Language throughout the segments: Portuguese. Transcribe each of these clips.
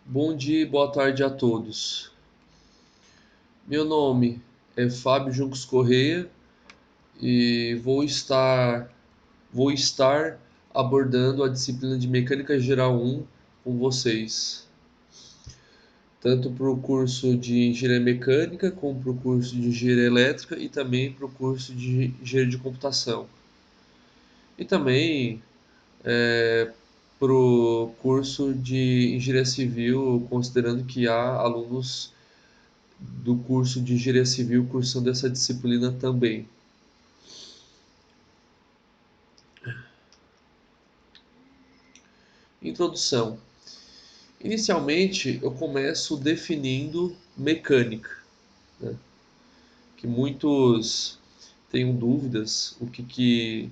Bom dia e boa tarde a todos. Meu nome é Fábio Juncos Correia e vou estar abordando a disciplina de Mecânica Geral 1 com vocês, tanto para o curso de Engenharia Mecânica, como para o curso de Engenharia Elétrica e também para o curso de Engenharia de Computação. E também para o curso de Engenharia Civil, considerando que há alunos do curso de Engenharia Civil cursando essa disciplina também. Introdução. Inicialmente, eu começo definindo mecânica, né? Que muitos tenham dúvidas o que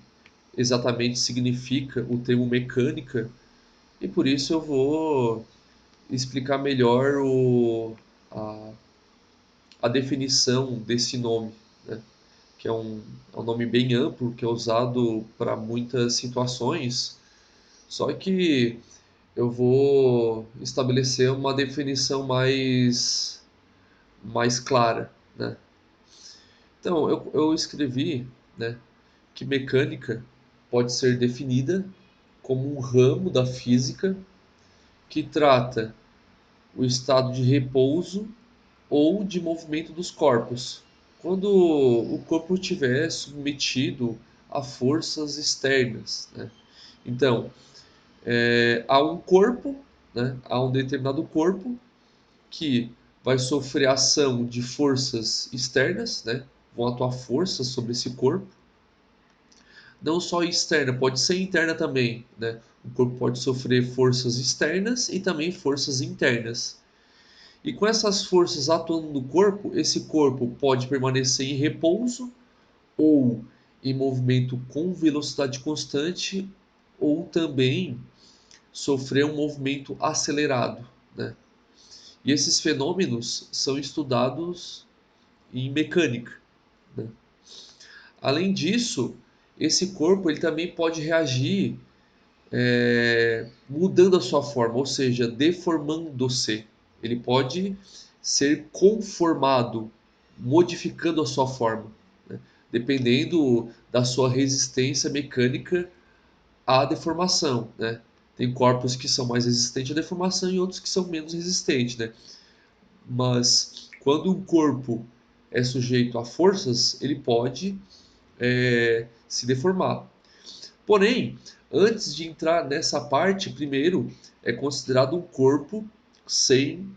exatamente significa o termo mecânica, e por isso eu vou explicar melhor a, a definição desse nome, né? Que é um nome bem amplo, que é usado para muitas situações, só que eu vou estabelecer uma definição mais clara, né? Então, eu escrevi, né, que mecânica pode ser definida como um ramo da física que trata o estado de repouso ou de movimento dos corpos, quando o corpo estiver submetido a forças externas, né? Então, há um corpo, né, há um determinado corpo que vai sofrer ação de forças externas, né? Vão atuar forças sobre esse corpo. Não só externa, pode ser interna também, né? O corpo pode sofrer forças externas e também forças internas. E com essas forças atuando no corpo, esse corpo pode permanecer em repouso ou em movimento com velocidade constante ou também sofrer um movimento acelerado, né? E esses fenômenos são estudados em mecânica, né? Além disso, esse corpo ele também pode reagir mudando a sua forma, ou seja, deformando-se. Ele pode ser conformado, modificando a sua forma, né? Dependendo da sua resistência mecânica à deformação, né? Tem corpos que são mais resistentes à deformação e outros que são menos resistentes, né? Mas quando um corpo é sujeito a forças, ele pode se deformar. Porém, antes de entrar nessa parte, primeiro é considerado um corpo sem,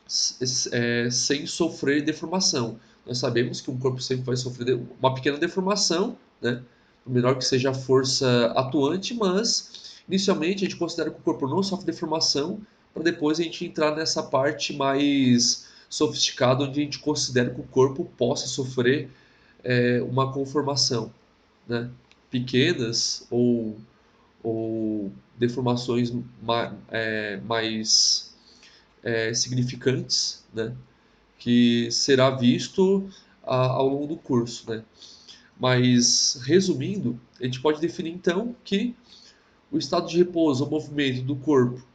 sem sofrer deformação. Nós sabemos que um corpo sempre vai sofrer uma pequena deformação, né? Por menor que seja a força atuante, mas inicialmente a gente considera que o corpo não sofre deformação, para depois a gente entrar nessa parte mais sofisticada, onde a gente considera que o corpo possa sofrer uma conformação, né? Pequenas ou deformações mais significantes, né? Que será visto ao longo do curso, né? Mas, resumindo, a gente pode definir então que o estado de repouso ou movimento do corpo,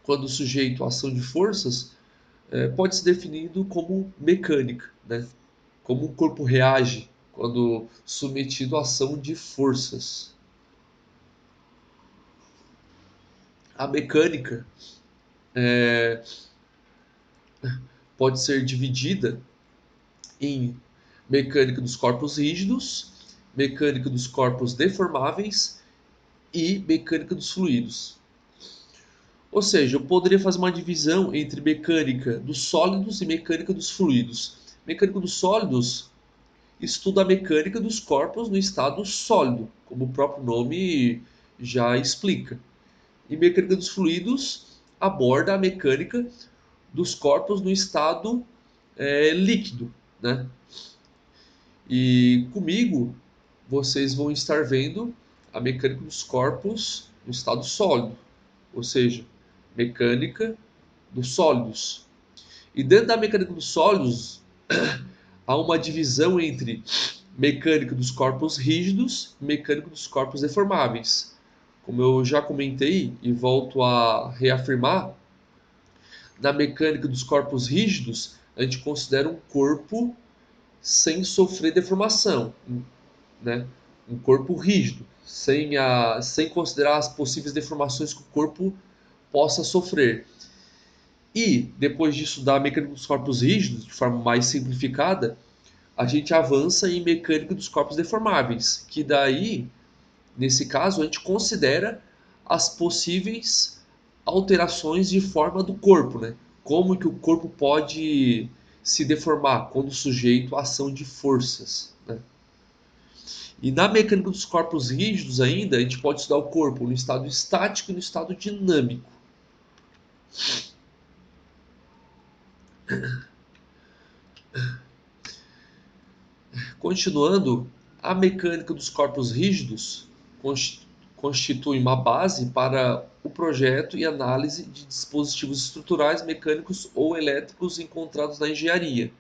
quando sujeito à ação de forças, pode ser definido como mecânica, né? Como o corpo reage quando submetido à ação de forças. A mecânica pode ser dividida em mecânica dos corpos rígidos, mecânica dos corpos deformáveis e mecânica dos fluidos. Ou seja, eu poderia fazer uma divisão entre mecânica dos sólidos e mecânica dos fluidos. Mecânica dos sólidos estuda a mecânica dos corpos no estado sólido, como o próprio nome já explica. E mecânica dos fluidos aborda a mecânica dos corpos no estado líquido, né? E comigo vocês vão estar vendo a mecânica dos corpos no estado sólido, ou seja, mecânica dos sólidos. E dentro da mecânica dos sólidos há uma divisão entre mecânica dos corpos rígidos e mecânica dos corpos deformáveis. Como eu já comentei e volto a reafirmar, na mecânica dos corpos rígidos, a gente considera um corpo sem sofrer deformação, né? Um corpo rígido, sem considerar as possíveis deformações que o corpo possa sofrer. E, depois de estudar a mecânica dos corpos rígidos, de forma mais simplificada, a gente avança em mecânica dos corpos deformáveis, que daí, nesse caso, a gente considera as possíveis alterações de forma do corpo, né? Como que o corpo pode se deformar quando sujeito à ação de forças, né? E na mecânica dos corpos rígidos ainda, a gente pode estudar o corpo no estado estático e no estado dinâmico. Continuando, a mecânica dos corpos rígidos constitui uma base para o projeto e análise de dispositivos estruturais, mecânicos ou elétricos encontrados na engenharia.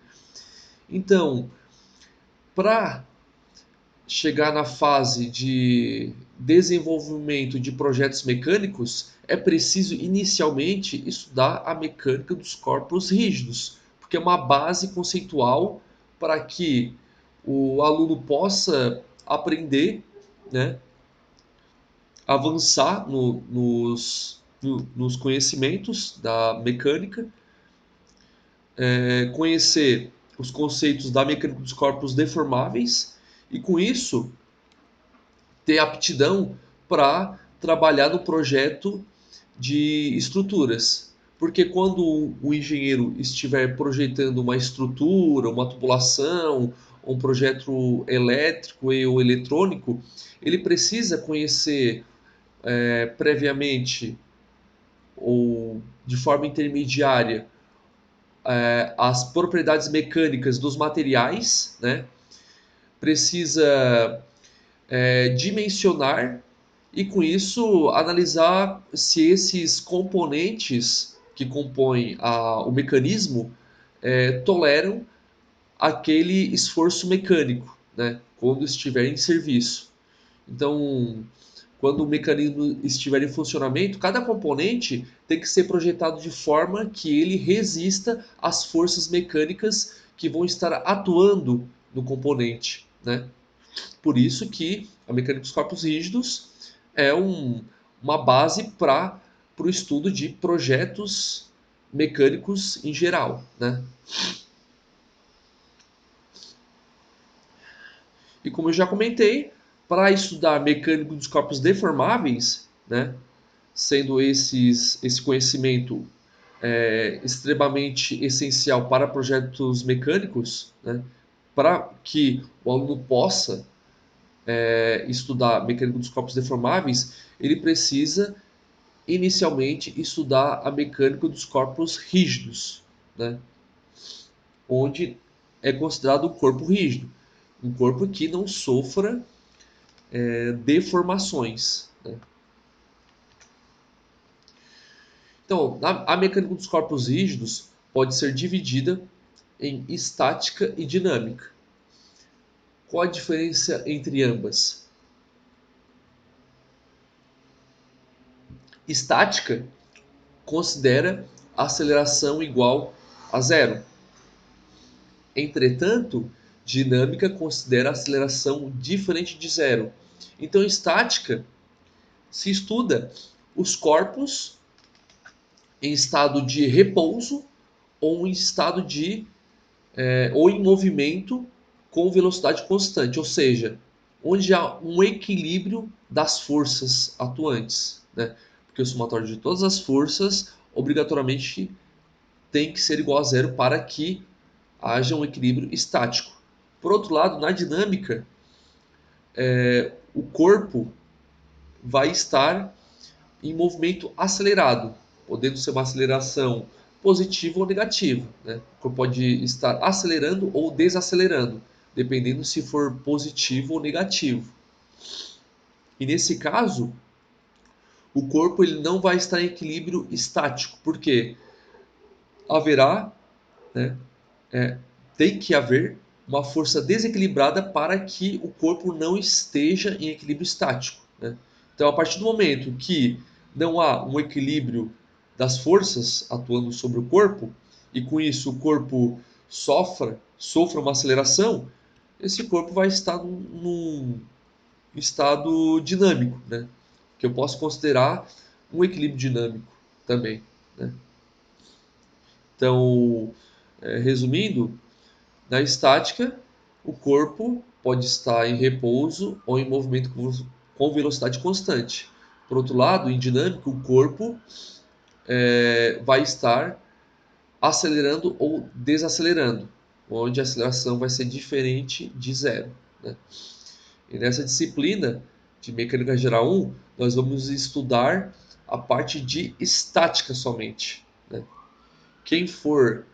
Então, para chegar na fase de desenvolvimento de projetos mecânicos, é preciso inicialmente estudar a mecânica dos corpos rígidos, porque é uma base conceitual para que o aluno possa aprender, né, avançar nos conhecimentos da mecânica, conhecer os conceitos da mecânica dos corpos deformáveis e, com isso, ter aptidão para trabalhar no projeto de estruturas. Porque quando o engenheiro estiver projetando uma estrutura, uma tubulação, um projeto elétrico ou eletrônico, ele precisa conhecer previamente ou de forma intermediária as propriedades mecânicas dos materiais, né? Precisa dimensionar e, com isso, analisar se esses componentes que compõem o mecanismo toleram aquele esforço mecânico, né, quando estiver em serviço. Então, quando o mecanismo estiver em funcionamento, cada componente tem que ser projetado de forma que ele resista às forças mecânicas que vão estar atuando no componente, né? Por isso que a mecânica dos corpos rígidos é uma base para o estudo de projetos mecânicos em geral, né? E como eu já comentei, para estudar mecânica dos corpos deformáveis, né, sendo esse conhecimento extremamente essencial para projetos mecânicos, né, para que o aluno possa estudar mecânica dos corpos deformáveis, ele precisa inicialmente estudar a mecânica dos corpos rígidos, né? Onde é considerado um corpo rígido, um corpo que não sofra deformações, né? Então, a mecânica dos corpos rígidos pode ser dividida em estática e dinâmica. Qual a diferença entre ambas? Estática considera a aceleração igual a zero. Entretanto, dinâmica considera a aceleração diferente de zero. Então, estática se estuda os corpos em estado de repouso ou em estado de ou em movimento com velocidade constante, ou seja, onde há um equilíbrio das forças atuantes, né? Porque o somatório de todas as forças obrigatoriamente tem que ser igual a zero para que haja um equilíbrio estático. Por outro lado, na dinâmica, o corpo vai estar em movimento acelerado, podendo ser uma aceleração positiva ou negativa, né? O corpo pode estar acelerando ou desacelerando, dependendo se for positivo ou negativo. E nesse caso, o corpo ele não vai estar em equilíbrio estático, porque haverá, né, tem que haver uma força desequilibrada para que o corpo não esteja em equilíbrio estático, né? Então, a partir do momento que não há um equilíbrio das forças atuando sobre o corpo, e com isso o corpo sofra uma aceleração, esse corpo vai estar num estado dinâmico, né? Que eu posso considerar um equilíbrio dinâmico também, né? Então, resumindo, na estática, o corpo pode estar em repouso ou em movimento com velocidade constante. Por outro lado, em dinâmico, o corpo vai estar acelerando ou desacelerando, onde a aceleração vai ser diferente de zero, né? E nessa disciplina de Mecânica Geral 1, nós vamos estudar a parte de estática somente, né? Quem for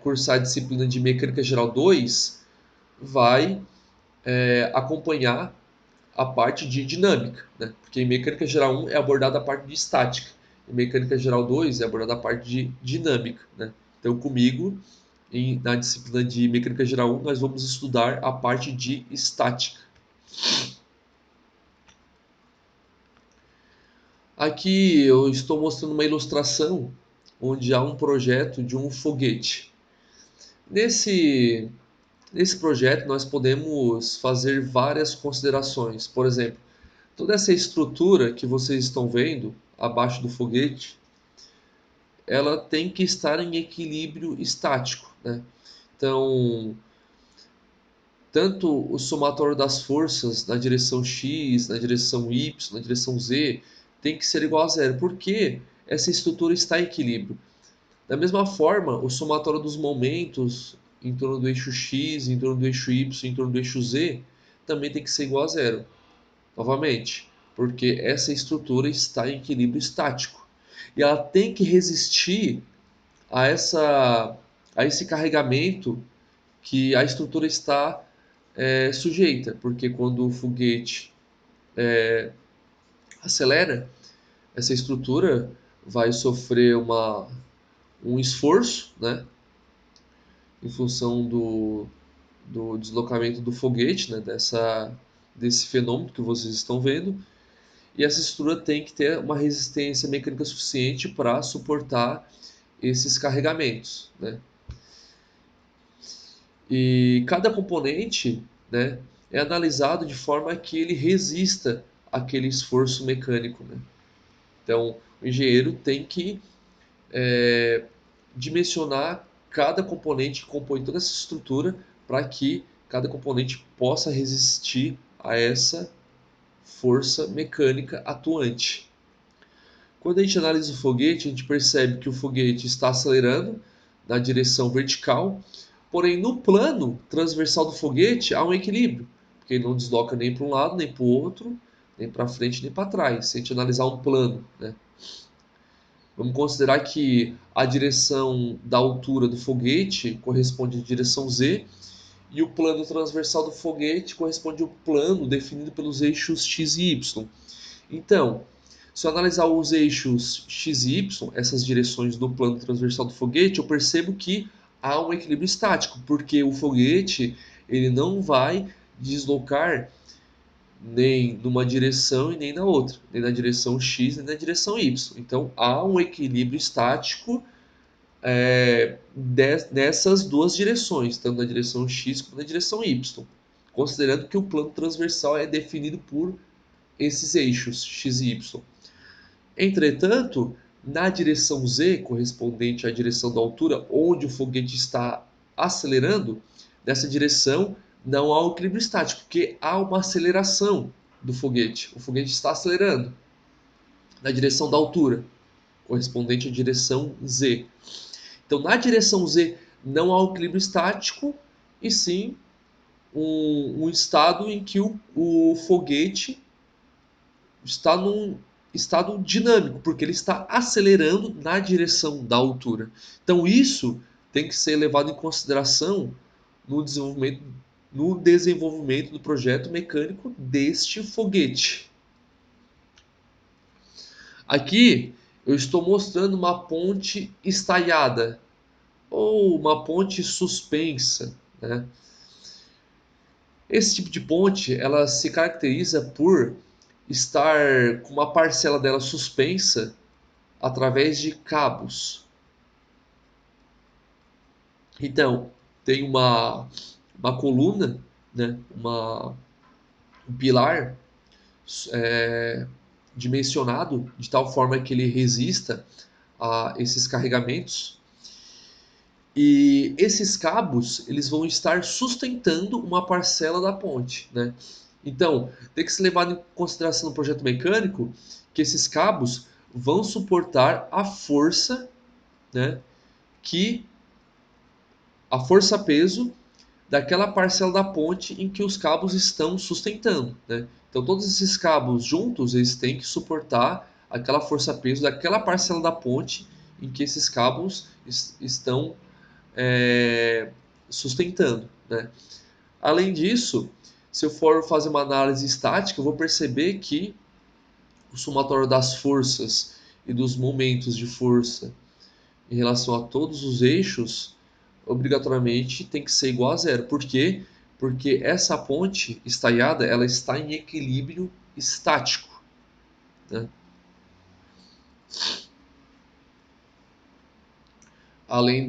cursar a disciplina de Mecânica Geral 2 vai acompanhar a parte de dinâmica, né? Porque em Mecânica Geral 1 é abordada a parte de estática, em Mecânica Geral 2 é abordada a parte de dinâmica, né? Então, comigo, na disciplina de Mecânica Geral 1, nós vamos estudar a parte de estática. Aqui eu estou mostrando uma ilustração onde há um projeto de um foguete. Nesse, nesse projeto, nós podemos fazer várias considerações. Por exemplo, toda essa estrutura que vocês estão vendo abaixo do foguete, ela tem que estar em equilíbrio estático, né? Então, tanto o somatório das forças na direção x, na direção y, na direção z, tem que ser igual a zero, porque essa estrutura está em equilíbrio. Da mesma forma, o somatório dos momentos em torno do eixo x, em torno do eixo y, em torno do eixo z, também tem que ser igual a zero. Novamente, porque essa estrutura está em equilíbrio estático. E ela tem que resistir a esse carregamento que a estrutura está sujeita, porque quando o foguete acelera, essa estrutura vai sofrer um esforço, né, em função do deslocamento do foguete, né, desse fenômeno que vocês estão vendo, e essa estrutura tem que ter uma resistência mecânica suficiente para suportar esses carregamentos, né? E cada componente, né, é analisado de forma que ele resista àquele esforço mecânico, né? Então, o engenheiro tem que dimensionar cada componente que compõe toda essa estrutura para que cada componente possa resistir a essa força mecânica atuante. Quando a gente analisa o foguete, a gente percebe que o foguete está acelerando na direção vertical, porém no plano transversal do foguete há um equilíbrio, porque ele não desloca nem para um lado, nem para o outro, nem para frente, nem para trás, se a gente analisar um plano, né? Vamos considerar que a direção da altura do foguete corresponde à direção z e o plano transversal do foguete corresponde ao plano definido pelos eixos x e y. Então, se eu analisar os eixos x e y, essas direções do plano transversal do foguete, eu percebo que há um equilíbrio estático, porque o foguete ele não vai deslocar nem numa direção e nem na outra, nem na direção x nem na direção y. Então há um equilíbrio estático nessas duas direções, tanto na direção x como na direção y, considerando que o plano transversal é definido por esses eixos x e y. Entretanto, na direção z, correspondente à direção da altura onde o foguete está acelerando, nessa direção não há um equilíbrio estático, porque há uma aceleração do foguete. O foguete está acelerando na direção da altura, correspondente à direção z. Então, na direção z não há um equilíbrio estático, e sim um estado em que o foguete está num estado dinâmico, porque ele está acelerando na direção da altura. Então, isso tem que ser levado em consideração no desenvolvimento, no desenvolvimento do projeto mecânico deste foguete. Aqui eu estou mostrando uma ponte estaiada ou uma ponte suspensa, né? Esse tipo de ponte ela se caracteriza por estar com uma parcela dela suspensa através de cabos. Então, tem uma coluna, né, um pilar é, dimensionado de tal forma que ele resista a esses carregamentos. E esses cabos eles vão estar sustentando uma parcela da ponte, né? Então, tem que se levar em consideração no projeto mecânico que esses cabos vão suportar a força, né, que a força-peso daquela parcela da ponte em que os cabos estão sustentando, né? Então, todos esses cabos juntos, eles têm que suportar aquela força-peso daquela parcela da ponte em que esses cabos estão é, sustentando, né? Além disso, se eu for fazer uma análise estática, eu vou perceber que o somatório das forças e dos momentos de força em relação a todos os eixos obrigatoriamente tem que ser igual a zero. Por quê? Porque essa ponte estaiada ela está em equilíbrio estático, né? Além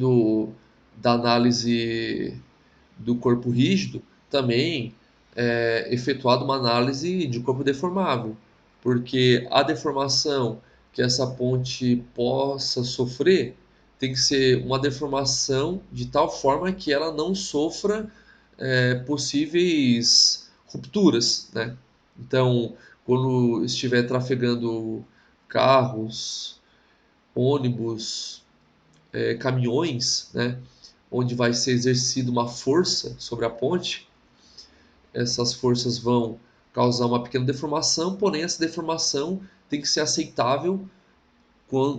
da análise do corpo rígido, também é efetuada uma análise de corpo deformável, porque a deformação que essa ponte possa sofrer tem que ser uma deformação de tal forma que ela não sofra possíveis rupturas, né? Então, quando estiver trafegando carros, ônibus, caminhões, né, onde vai ser exercida uma força sobre a ponte, essas forças vão causar uma pequena deformação, porém essa deformação tem que ser aceitável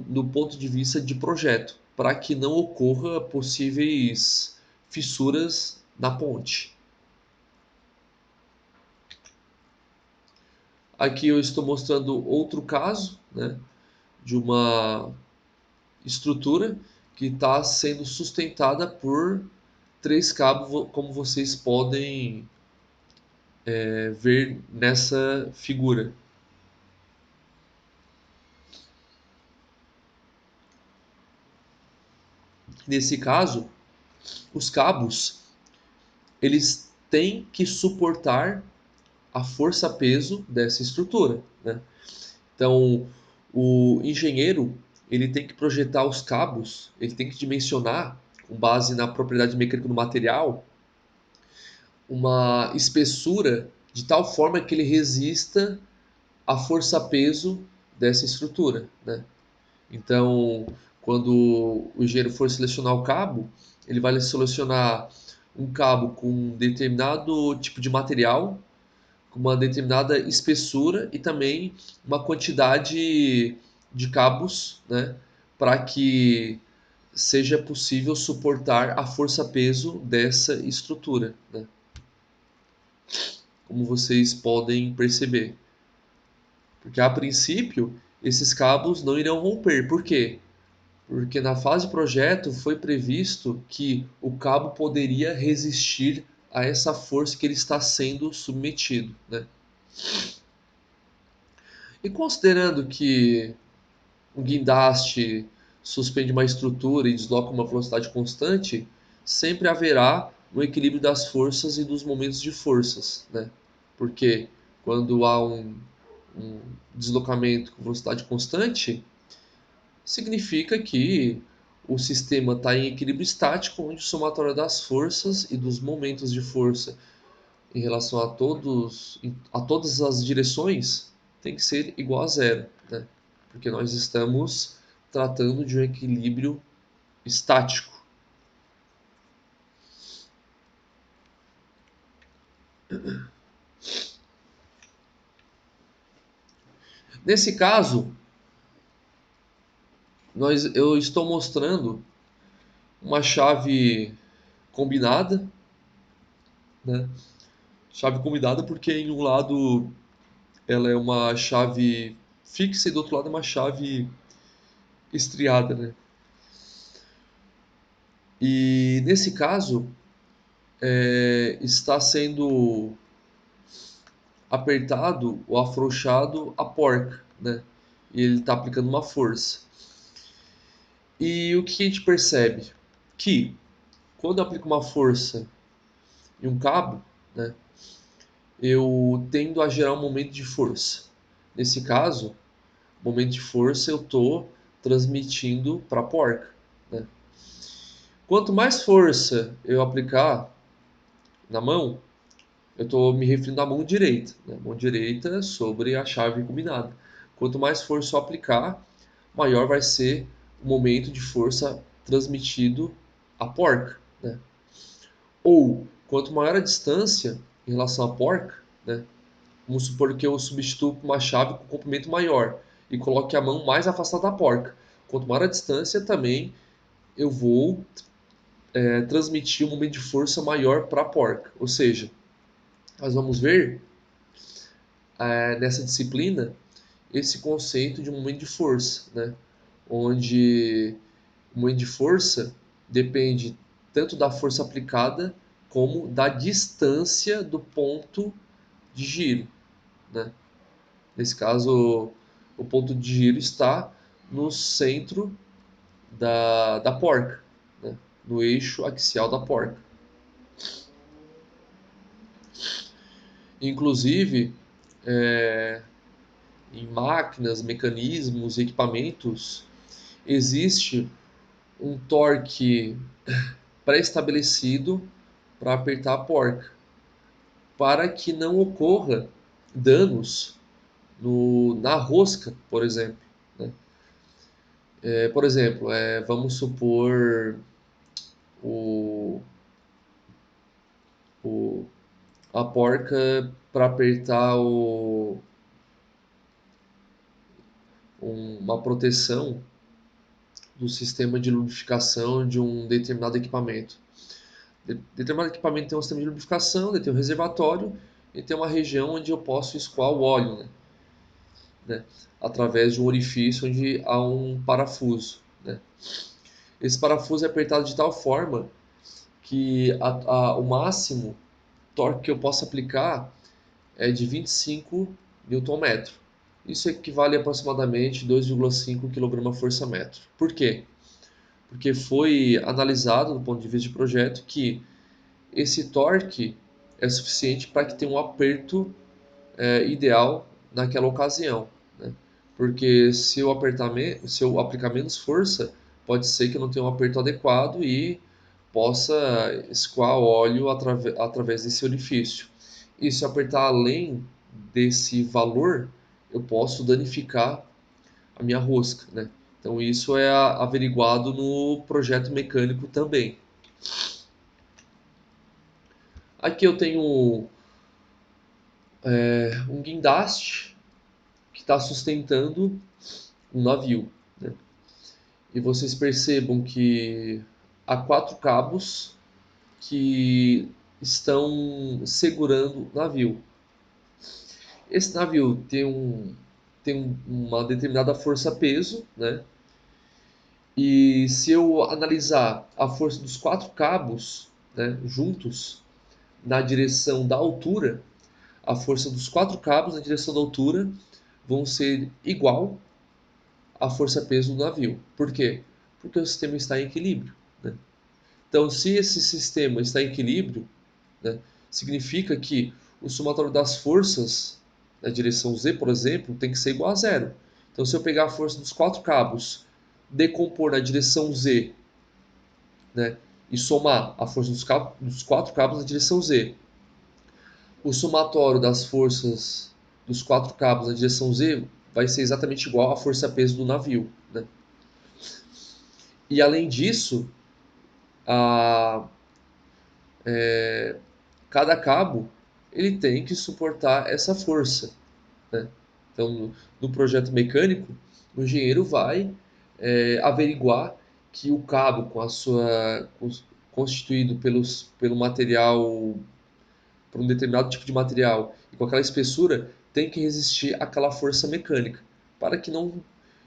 do ponto de vista de projeto, para que não ocorra possíveis fissuras na ponte. Aqui eu estou mostrando outro caso, né, de uma estrutura que está sendo sustentada por três cabos, como vocês podem ver nessa figura. Nesse caso, os cabos eles têm que suportar a força-peso dessa estrutura, né? Então, o engenheiro ele tem que projetar os cabos, ele tem que dimensionar, com base na propriedade mecânica do material, uma espessura de tal forma que ele resista à força-peso dessa estrutura, né? Então, quando o engenheiro for selecionar o cabo, ele vai selecionar um cabo com um determinado tipo de material, com uma determinada espessura e também uma quantidade de cabos, né, para que seja possível suportar a força-peso dessa estrutura, né, como vocês podem perceber. Porque a princípio, esses cabos não irão romper. Por quê? Porque na fase de projeto foi previsto que o cabo poderia resistir a essa força que ele está sendo submetido, né? E considerando que um guindaste suspende uma estrutura e desloca uma velocidade constante, sempre haverá um equilíbrio das forças e dos momentos de forças, né? Porque quando há um deslocamento com velocidade constante, significa que o sistema está em equilíbrio estático, onde o somatório das forças e dos momentos de força em relação a todas as direções tem que ser igual a zero, né? Porque nós estamos tratando de um equilíbrio estático. Nesse caso, eu estou mostrando uma chave combinada, né? Chave combinada porque em um lado ela é uma chave fixa e do outro lado é uma chave estriada, né? E nesse caso está sendo apertado ou afrouxado a porca, né? E ele está aplicando uma força. E o que a gente percebe? Que quando eu aplico uma força em um cabo, né, eu tendo a gerar um momento de força. Nesse caso, momento de força eu estou transmitindo para a porca, né? Quanto mais força eu aplicar na mão, eu estou me referindo à mão direita, né? Mão direita sobre a chave combinada. Quanto mais força eu aplicar, maior vai ser o momento de força transmitido à porca, né? Ou, quanto maior a distância em relação à porca, né? Vamos supor que eu substituo uma chave com comprimento maior e coloque a mão mais afastada da porca. Quanto maior a distância, também eu vou transmitir um momento de força maior para a porca. Ou seja, nós vamos ver nessa disciplina esse conceito de momento de força, né? Onde o momento de força depende tanto da força aplicada como da distância do ponto de giro, né? Nesse caso, o ponto de giro está no centro da porca, né? No eixo axial da porca. Inclusive, é, em máquinas, mecanismos, equipamentos, existe um torque pré-estabelecido para apertar a porca, para que não ocorra danos na rosca, por exemplo, né? Por exemplo, vamos supor o, o, a porca para apertar uma proteção do sistema de lubrificação de um determinado equipamento. Determinado equipamento tem um sistema de lubrificação, ele tem um reservatório e tem uma região onde eu posso escoar o óleo, né, através de um orifício onde há um parafuso, né. Esse parafuso é apertado de tal forma que o máximo torque que eu posso aplicar é de 25 Nm. Isso equivale a aproximadamente 2,5 kgfm. Por quê? Porque foi analisado, do ponto de vista de projeto, que esse torque é suficiente para que tenha um aperto ideal naquela ocasião, né? Porque se eu aplicar menos força, pode ser que eu não tenha um aperto adequado e possa escoar óleo através desse orifício. E se eu apertar além desse valor, eu posso danificar a minha rosca, né? Então isso é averiguado no projeto mecânico também. Aqui eu tenho um guindaste que está sustentando um navio, né? E vocês percebam que há quatro cabos que estão segurando o navio. Esse navio tem uma determinada força-peso, né? E se eu analisar a força dos quatro cabos, né, juntos na direção da altura, a força dos quatro cabos na direção da altura vão ser igual à força-peso do navio. Por quê? Porque o sistema está em equilíbrio, né? Então, se esse sistema está em equilíbrio, né, significa que o somatório das forças na direção Z, por exemplo, tem que ser igual a zero. Então, se eu pegar a força dos quatro cabos, decompor na direção Z, né, e somar a força dos quatro cabos na direção Z, o somatório das forças dos quatro cabos na direção Z vai ser exatamente igual à força-peso do navio, né? E além disso, a, cada cabo ele tem que suportar essa força, né? Então, no projeto mecânico, o engenheiro vai averiguar que o cabo com a sua constituído pelo material, por um determinado tipo de material e com aquela espessura, tem que resistir àquela força mecânica para que não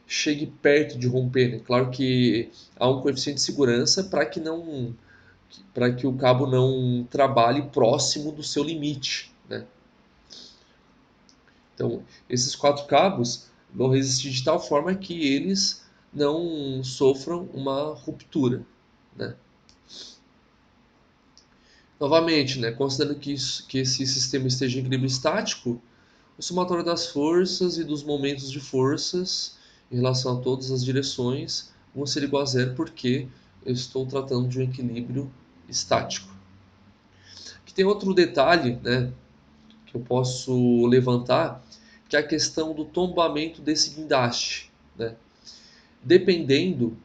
chegue perto de romper, né? Claro que há um coeficiente de segurança para que o cabo não trabalhe próximo do seu limite, né? Então, esses quatro cabos vão resistir de tal forma que eles não sofram uma ruptura, né? Novamente, né, considerando que esse sistema esteja em equilíbrio estático, o somatório das forças e dos momentos de forças em relação a todas as direções vão ser igual a zero porque eu estou tratando de um equilíbrio estático. Aqui tem outro detalhe, né, que eu posso levantar, que é a questão do tombamento desse guindaste, né? Dependendo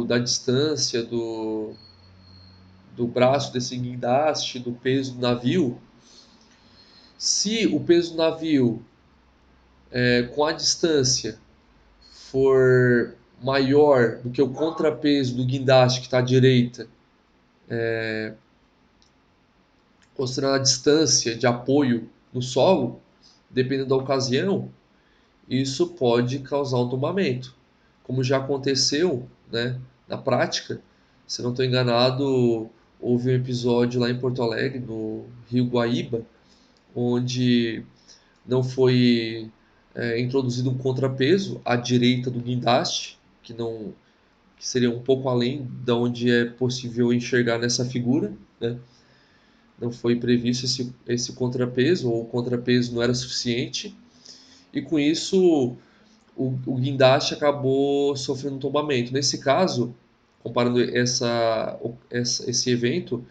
da distância do braço desse guindaste, do peso do navio, se o peso do navio com a distância for maior do que o contrapeso do guindaste que está à direita, considerando a distância de apoio no solo, dependendo da ocasião, isso pode causar um tombamento. Como já aconteceu, né, na prática, se não estou enganado, houve um episódio lá em Porto Alegre, no Rio Guaíba, onde não foi introduzido um contrapeso à direita do guindaste, que seria um pouco além da onde é possível enxergar nessa figura, né? Não foi previsto esse contrapeso, ou o contrapeso não era suficiente, e com isso o guindaste acabou sofrendo um tombamento. Nesse caso, comparando esse evento,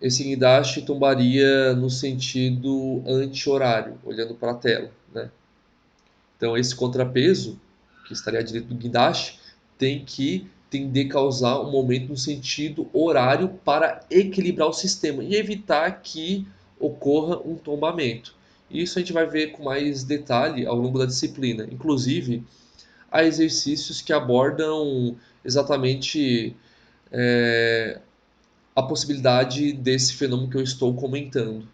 esse guindaste tombaria no sentido anti-horário, olhando para a tela, né? Então, esse contrapeso, que estaria à direita do guindaste, tem que tender a causar um momento no sentido horário para equilibrar o sistema e evitar que ocorra um tombamento. Isso a gente vai ver com mais detalhe ao longo da disciplina. Inclusive, há exercícios que abordam exatamente a possibilidade desse fenômeno que eu estou comentando.